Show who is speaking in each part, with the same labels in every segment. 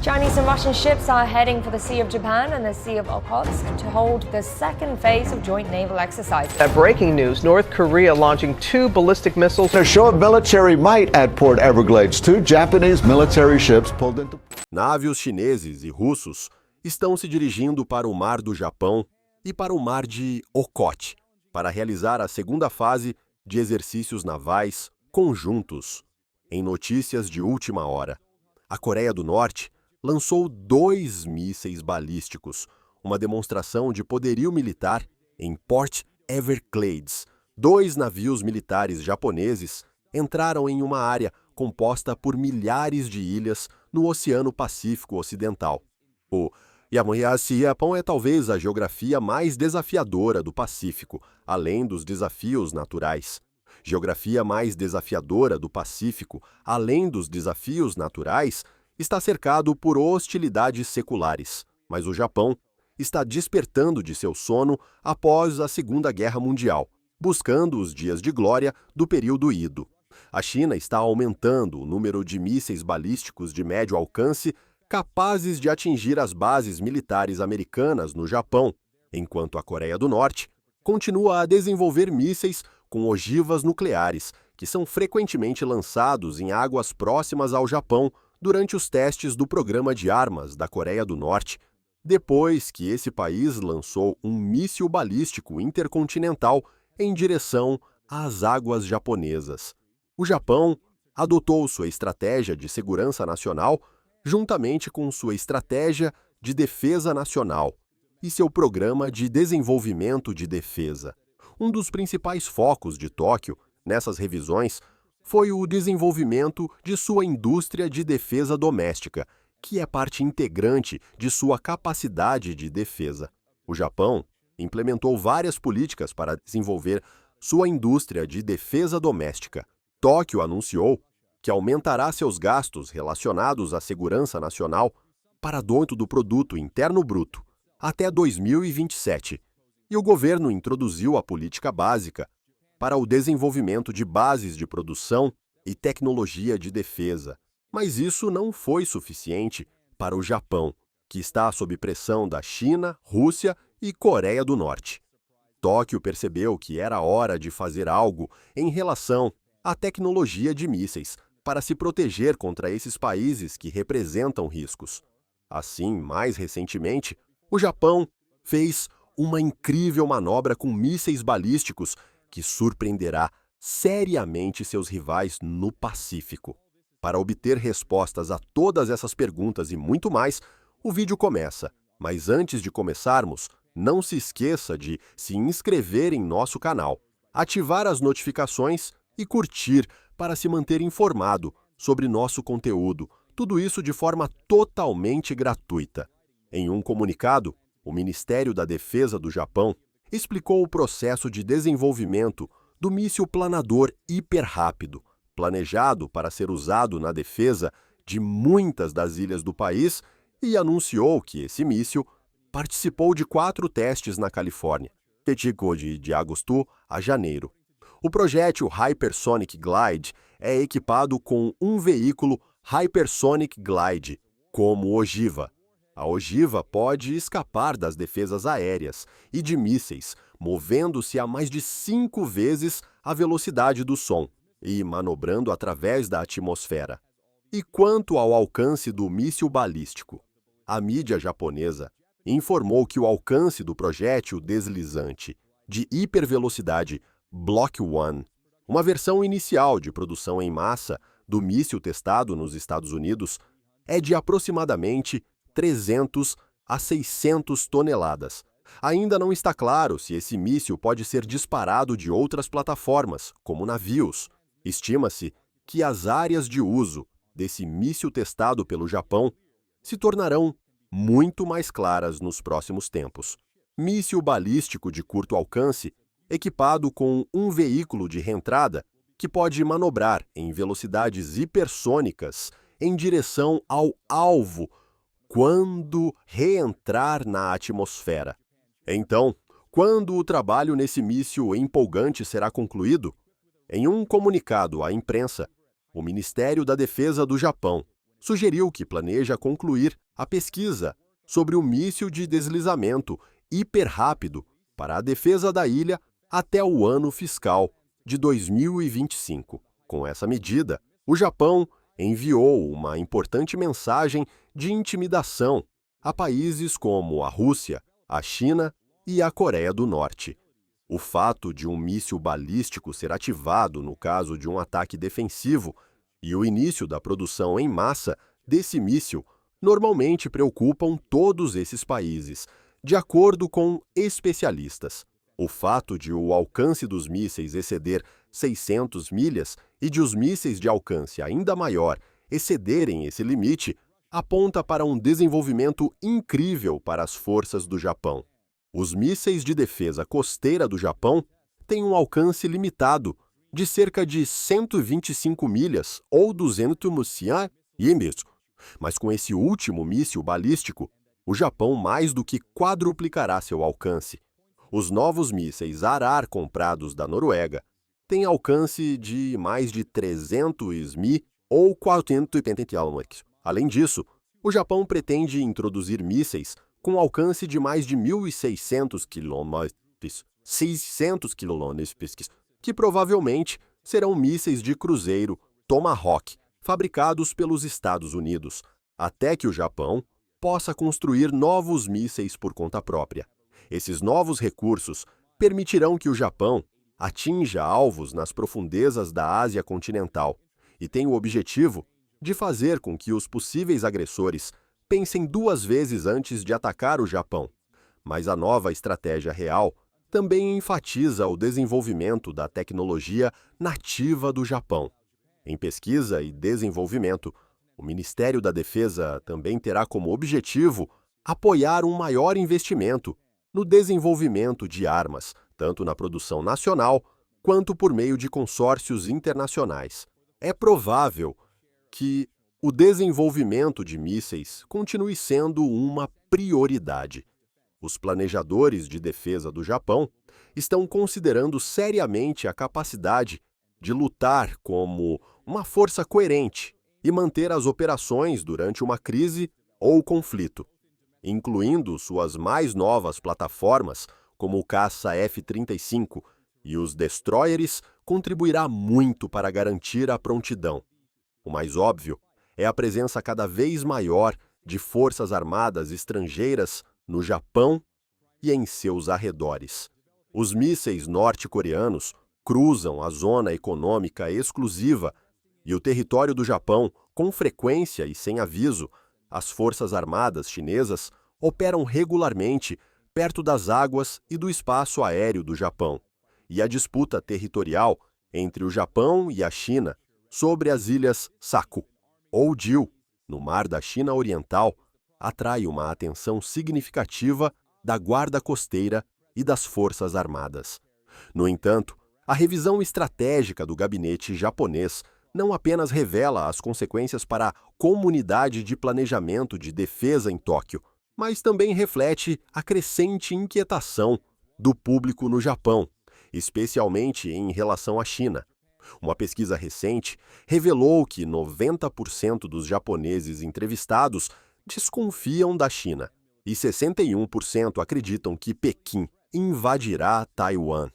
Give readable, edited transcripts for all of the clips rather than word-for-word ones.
Speaker 1: Chinese and Russian ships are heading for the Sea of Japan and the Sea of Okhotsk to hold the second phase of joint naval exercises.
Speaker 2: That breaking news, North Korea launching 2 ballistic missiles.
Speaker 3: A show of military might at Port Everglades. 2 Japanese military ships pulled into...
Speaker 4: Navios chineses e russos estão se dirigindo para o Mar do Japão e para o Mar de Okhotsk para realizar a segunda fase de exercícios navais conjuntos. Em notícias de última hora, a Coreia do Norte lançou 2 mísseis balísticos, uma demonstração de poderio militar em Port Everglades. 2 navios militares japoneses entraram em uma área composta por milhares de ilhas no Oceano Pacífico Ocidental. O Japão é talvez a geografia mais desafiadora do Pacífico, além dos desafios naturais. Geografia mais desafiadora do Pacífico, além dos desafios naturais, está cercado por hostilidades seculares, mas o Japão está despertando de seu sono após a Segunda Guerra Mundial, buscando os dias de glória do período Edo. A China está aumentando o número de mísseis balísticos de médio alcance capazes de atingir as bases militares americanas no Japão, enquanto a Coreia do Norte continua a desenvolver mísseis com ogivas nucleares, que são frequentemente lançados em águas próximas ao Japão durante os testes do programa de armas da Coreia do Norte, depois que esse país lançou um míssil balístico intercontinental em direção às águas japonesas. O Japão adotou sua estratégia de segurança nacional juntamente com sua estratégia de defesa nacional e seu programa de desenvolvimento de defesa. Um dos principais focos de Tóquio nessas revisões foi o desenvolvimento de sua indústria de defesa doméstica, que é parte integrante de sua capacidade de defesa. O Japão implementou várias políticas para desenvolver sua indústria de defesa doméstica. Tóquio anunciou que aumentará seus gastos relacionados à segurança nacional para dentro do Produto Interno Bruto até 2027, e o governo introduziu a política básica para o desenvolvimento de bases de produção e tecnologia de defesa. Mas isso não foi suficiente para o Japão, que está sob pressão da China, Rússia e Coreia do Norte. Tóquio percebeu que era hora de fazer algo em relação à tecnologia de mísseis para se proteger contra esses países que representam riscos. Assim, mais recentemente, o Japão fez uma incrível manobra com mísseis balísticos que surpreenderá seriamente seus rivais no Pacífico. Para obter respostas a todas essas perguntas e muito mais, o vídeo começa. Mas antes de começarmos, não se esqueça de se inscrever em nosso canal, ativar as notificações e curtir para se manter informado sobre nosso conteúdo, tudo isso de forma totalmente gratuita. Em um comunicado, o Ministério da Defesa do Japão explicou o processo de desenvolvimento do míssil planador hiperrápido, planejado para ser usado na defesa de muitas das ilhas do país, e anunciou que esse míssil participou de 4 testes na Califórnia, que ficou de agosto a janeiro. O projétil Hypersonic Glide é equipado com um veículo Hypersonic Glide, como ogiva. A ogiva pode escapar das defesas aéreas e de mísseis, movendo-se a mais de 5 vezes a velocidade do som e manobrando através da atmosfera. E quanto ao alcance do míssil balístico, a mídia japonesa informou que o alcance do projétil deslizante de hipervelocidade Block 1, uma versão inicial de produção em massa do míssil testado nos Estados Unidos, é de aproximadamente 300 a 600 toneladas. Ainda não está claro se esse míssil pode ser disparado de outras plataformas, como navios. Estima-se que as áreas de uso desse míssil testado pelo Japão se tornarão muito mais claras nos próximos tempos. Míssil balístico de curto alcance, equipado com um veículo de reentrada que pode manobrar em velocidades hipersônicas em direção ao alvo quando reentrar na atmosfera. Então, quando o trabalho nesse míssil empolgante será concluído? Em um comunicado à imprensa, o Ministério da Defesa do Japão sugeriu que planeja concluir a pesquisa sobre o míssil de deslizamento hiperrápido para a defesa da ilha até o ano fiscal de 2025. Com essa medida, o Japão enviou uma importante mensagem de intimidação a países como a Rússia, a China e a Coreia do Norte. O fato de um míssil balístico ser ativado no caso de um ataque defensivo e o início da produção em massa desse míssil normalmente preocupam todos esses países, de acordo com especialistas. O fato de o alcance dos mísseis exceder 600 milhas e de os mísseis de alcance ainda maior excederem esse limite aponta para um desenvolvimento incrível para as forças do Japão. Os mísseis de defesa costeira do Japão têm um alcance limitado de cerca de 125 milhas ou 200 km, mas com esse último míssil balístico, o Japão mais do que quadruplicará seu alcance. Os novos mísseis Arar comprados da Noruega têm alcance de mais de 300 mi ou 480 km. Além disso, o Japão pretende introduzir mísseis com alcance de mais de 1.600 km, 600 km, que provavelmente serão mísseis de cruzeiro Tomahawk, fabricados pelos Estados Unidos, até que o Japão possa construir novos mísseis por conta própria. Esses novos recursos permitirão que o Japão atinja alvos nas profundezas da Ásia continental e tem o objetivo de fazer com que os possíveis agressores pensem duas vezes antes de atacar o Japão. Mas a nova estratégia real também enfatiza o desenvolvimento da tecnologia nativa do Japão. Em pesquisa e desenvolvimento, o Ministério da Defesa também terá como objetivo apoiar um maior investimento no desenvolvimento de armas, tanto na produção nacional quanto por meio de consórcios internacionais. É provável que o desenvolvimento de mísseis continue sendo uma prioridade. Os planejadores de defesa do Japão estão considerando seriamente a capacidade de lutar como uma força coerente e manter as operações durante uma crise ou conflito, incluindo suas mais novas plataformas, como o caça F-35 e os destroyers, contribuirá muito para garantir a prontidão. O mais óbvio é a presença cada vez maior de forças armadas estrangeiras no Japão e em seus arredores. Os mísseis norte-coreanos cruzam a zona econômica exclusiva e o território do Japão, com frequência e sem aviso. As forças armadas chinesas operam regularmente perto das águas e do espaço aéreo do Japão, e a disputa territorial entre o Japão e a China sobre as ilhas Saku ou Diu, no Mar da China Oriental, atrai uma atenção significativa da Guarda Costeira e das Forças Armadas. No entanto, a revisão estratégica do gabinete japonês não apenas revela as consequências para a comunidade de planejamento de defesa em Tóquio, mas também reflete a crescente inquietação do público no Japão, especialmente em relação à China. Uma pesquisa recente revelou que 90% dos japoneses entrevistados desconfiam da China e 61% acreditam que Pequim invadirá Taiwan.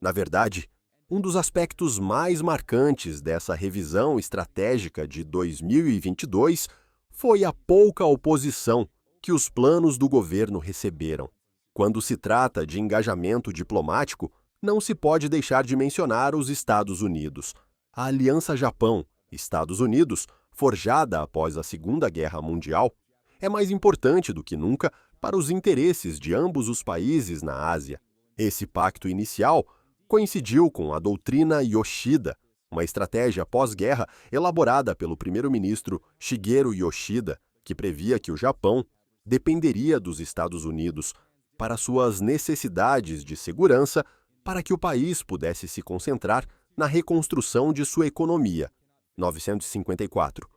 Speaker 4: Na verdade, um dos aspectos mais marcantes dessa revisão estratégica de 2022 foi a pouca oposição que os planos do governo receberam. Quando se trata de engajamento diplomático, não se pode deixar de mencionar os Estados Unidos. A Aliança Japão-Estados Unidos, forjada após a Segunda Guerra Mundial, é mais importante do que nunca para os interesses de ambos os países na Ásia. Esse pacto inicial coincidiu com a doutrina Yoshida, uma estratégia pós-guerra elaborada pelo primeiro-ministro Shigeru Yoshida, que previa que o Japão dependeria dos Estados Unidos para suas necessidades de segurança para que o país pudesse se concentrar na reconstrução de sua economia. 1954.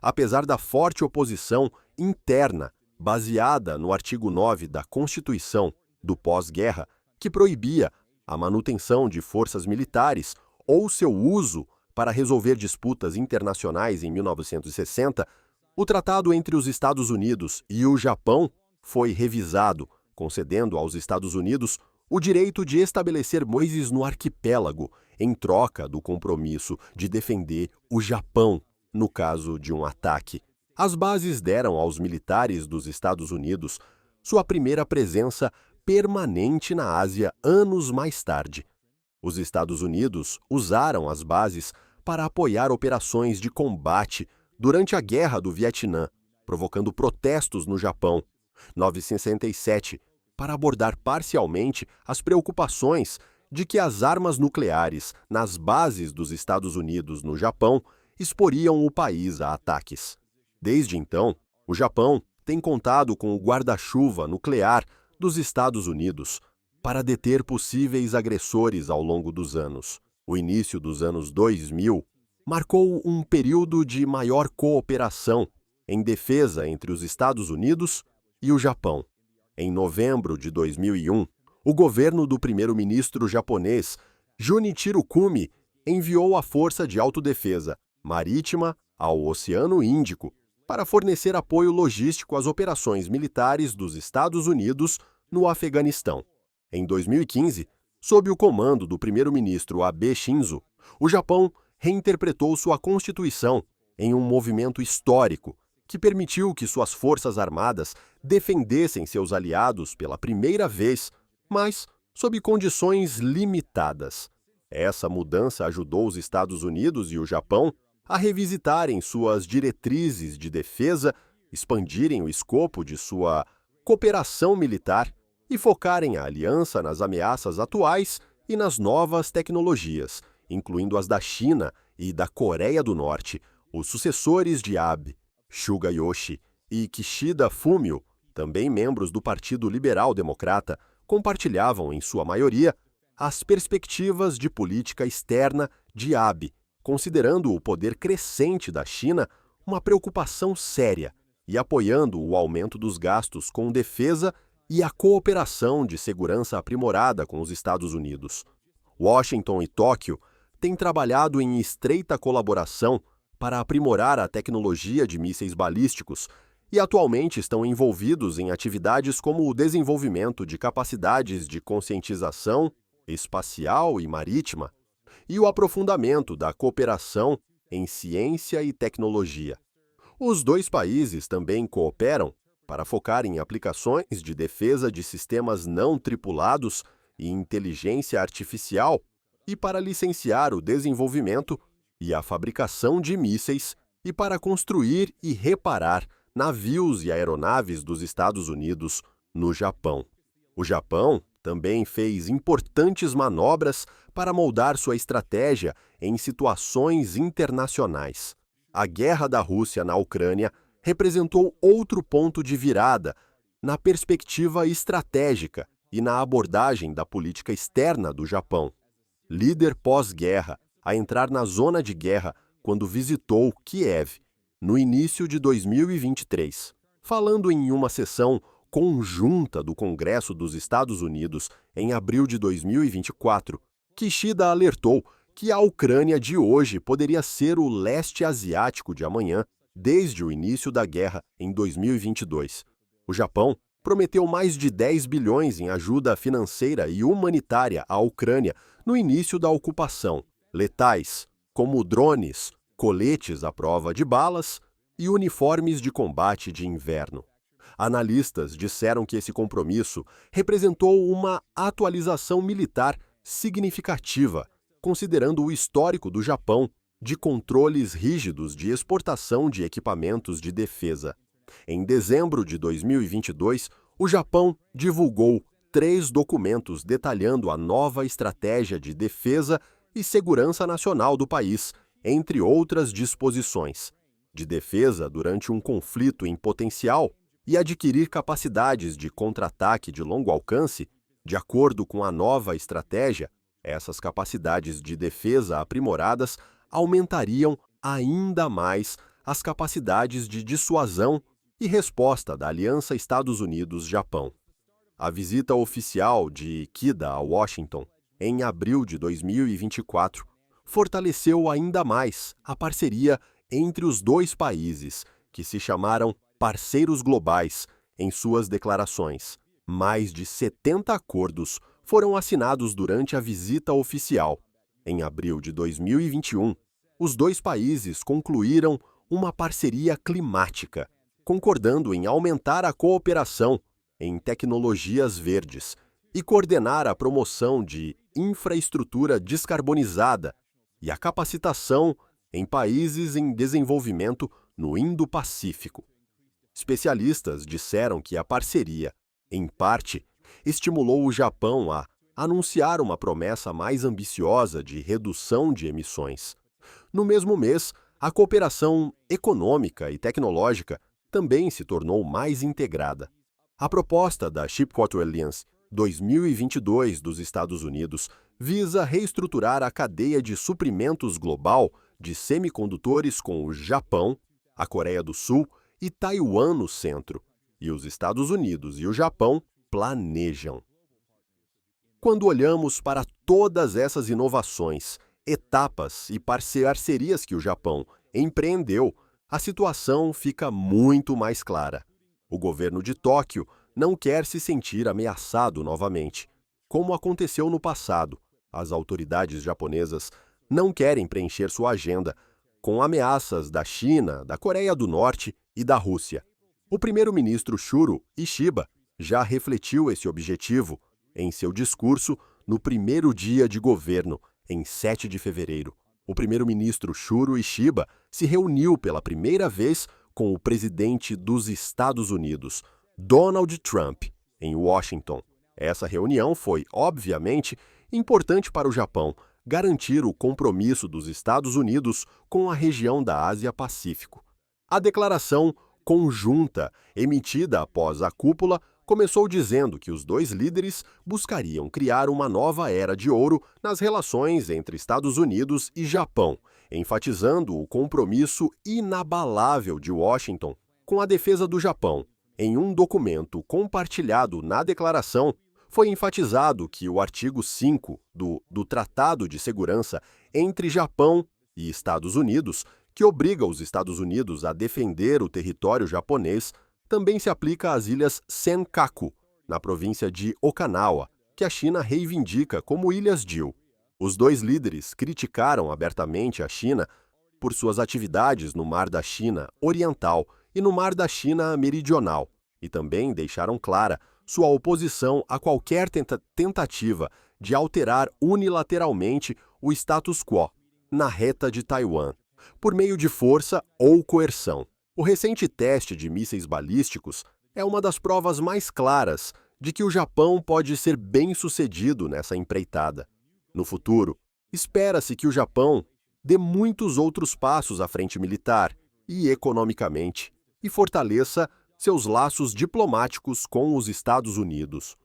Speaker 4: Apesar da forte oposição interna baseada no artigo 9 da Constituição do pós-guerra, que proibia a manutenção de forças militares ou seu uso para resolver disputas internacionais em 1960, O tratado entre os Estados Unidos e o Japão foi revisado, concedendo aos Estados Unidos o direito de estabelecer bases no arquipélago, em troca do compromisso de defender o Japão no caso de um ataque. As bases deram aos militares dos Estados Unidos sua primeira presença permanente na Ásia anos mais tarde. Os Estados Unidos usaram as bases para apoiar operações de combate durante a Guerra do Vietnã, provocando protestos no Japão. 1967, para abordar parcialmente as preocupações de que as armas nucleares nas bases dos Estados Unidos no Japão exporiam o país a ataques. Desde então, o Japão tem contado com o guarda-chuva nuclear dos Estados Unidos para deter possíveis agressores ao longo dos anos. O início dos anos 2000 marcou um período de maior cooperação em defesa entre os Estados Unidos e o Japão. Em novembro de 2001, o governo do primeiro-ministro japonês Junichiro Komi enviou a Força de Autodefesa Marítima ao Oceano Índico para fornecer apoio logístico às operações militares dos Estados Unidos no Afeganistão. Em 2015, sob o comando do primeiro-ministro Abe Shinzo, o Japão reinterpretou sua Constituição em um movimento histórico que permitiu que suas forças armadas defendessem seus aliados pela primeira vez, mas sob condições limitadas. Essa mudança ajudou os Estados Unidos e o Japão a revisitarem suas diretrizes de defesa, expandirem o escopo de sua cooperação militar e focarem a aliança nas ameaças atuais e nas novas tecnologias, incluindo as da China e da Coreia do Norte. Os sucessores de Abe, Suga Yoshi e Kishida Fumio, também membros do Partido Liberal Democrata, compartilhavam, em sua maioria, as perspectivas de política externa de Abe, considerando o poder crescente da China uma preocupação séria e apoiando o aumento dos gastos com defesa e a cooperação de segurança aprimorada com os Estados Unidos. Washington e Tóquio têm trabalhado em estreita colaboração para aprimorar a tecnologia de mísseis balísticos e atualmente estão envolvidos em atividades como o desenvolvimento de capacidades de conscientização espacial e marítima e o aprofundamento da cooperação em ciência e tecnologia. Os dois países também cooperam para focar em aplicações de defesa de sistemas não tripulados e inteligência artificial e para licenciar o desenvolvimento e a fabricação de mísseis e para construir e reparar navios e aeronaves dos Estados Unidos no Japão. O Japão também fez importantes manobras para moldar sua estratégia em situações internacionais. A guerra da Rússia na Ucrânia representou outro ponto de virada na perspectiva estratégica e na abordagem da política externa do Japão. Líder pós-guerra a entrar na zona de guerra quando visitou Kiev, no início de 2023. Falando em uma sessão conjunta do Congresso dos Estados Unidos em abril de 2024, Kishida alertou que a Ucrânia de hoje poderia ser o leste asiático de amanhã, desde o início da guerra em 2022. O Japão prometeu mais de 10 bilhões em ajuda financeira e humanitária à Ucrânia no início da ocupação, letais, como drones, coletes à prova de balas e uniformes de combate de inverno. Analistas disseram que esse compromisso representou uma atualização militar significativa, considerando o histórico do Japão de controles rígidos de exportação de equipamentos de defesa. Em dezembro de 2022, o Japão divulgou 3 documentos detalhando a nova estratégia de defesa e segurança nacional do país, entre outras disposições, de defesa durante um conflito em potencial e adquirir capacidades de contra-ataque de longo alcance. De acordo com a nova estratégia, essas capacidades de defesa aprimoradas aumentariam ainda mais as capacidades de dissuasão e resposta da Aliança Estados Unidos-Japão. A visita oficial de Kida a Washington, em abril de 2024, fortaleceu ainda mais a parceria entre os dois países que se chamaram parceiros globais em suas declarações. Mais de 70 acordos foram assinados durante a visita oficial. Em abril de 2021, os dois países concluíram uma parceria climática, concordando em aumentar a cooperação em tecnologias verdes e coordenar a promoção de infraestrutura descarbonizada e a capacitação em países em desenvolvimento no Indo-Pacífico. Especialistas disseram que a parceria, em parte, estimulou o Japão a anunciar uma promessa mais ambiciosa de redução de emissões. No mesmo mês, a cooperação econômica e tecnológica também se tornou mais integrada. A proposta da Shipquarter Alliance 2022 dos Estados Unidos visa reestruturar a cadeia de suprimentos global de semicondutores com o Japão, a Coreia do Sul e Taiwan no centro, e os Estados Unidos e o Japão planejam. Quando olhamos para todas essas inovações, etapas e parcerias que o Japão empreendeu, a situação fica muito mais clara. O governo de Tóquio não quer se sentir ameaçado novamente. Como aconteceu no passado, as autoridades japonesas não querem preencher sua agenda com ameaças da China, da Coreia do Norte e da Rússia. O primeiro-ministro Shuro Ishiba já refletiu esse objetivo em seu discurso no primeiro dia de governo, em 7 de fevereiro. O primeiro-ministro Shuro Ishiba se reuniu pela primeira vez com o presidente dos Estados Unidos, Donald Trump, em Washington. Essa reunião foi, obviamente, importante para o Japão garantir o compromisso dos Estados Unidos com a região da Ásia-Pacífico. A declaração conjunta, emitida após a cúpula, começou dizendo que os dois líderes buscariam criar uma nova era de ouro nas relações entre Estados Unidos e Japão, enfatizando o compromisso inabalável de Washington com a defesa do Japão. Em um documento compartilhado na declaração, foi enfatizado que o artigo 5 do Tratado de Segurança entre Japão e Estados Unidos, que obriga os Estados Unidos a defender o território japonês, também se aplica às ilhas Senkaku, na província de Okinawa, que a China reivindica como Ilhas Diu. Os dois líderes criticaram abertamente a China por suas atividades no Mar da China Oriental e no Mar da China Meridional, e também deixaram clara sua oposição a qualquer tentativa de alterar unilateralmente o status quo na reta de Taiwan, por meio de força ou coerção. O recente teste de mísseis balísticos é uma das provas mais claras de que o Japão pode ser bem-sucedido nessa empreitada. No futuro, espera-se que o Japão dê muitos outros passos à frente militar e economicamente e fortaleça seus laços diplomáticos com os Estados Unidos.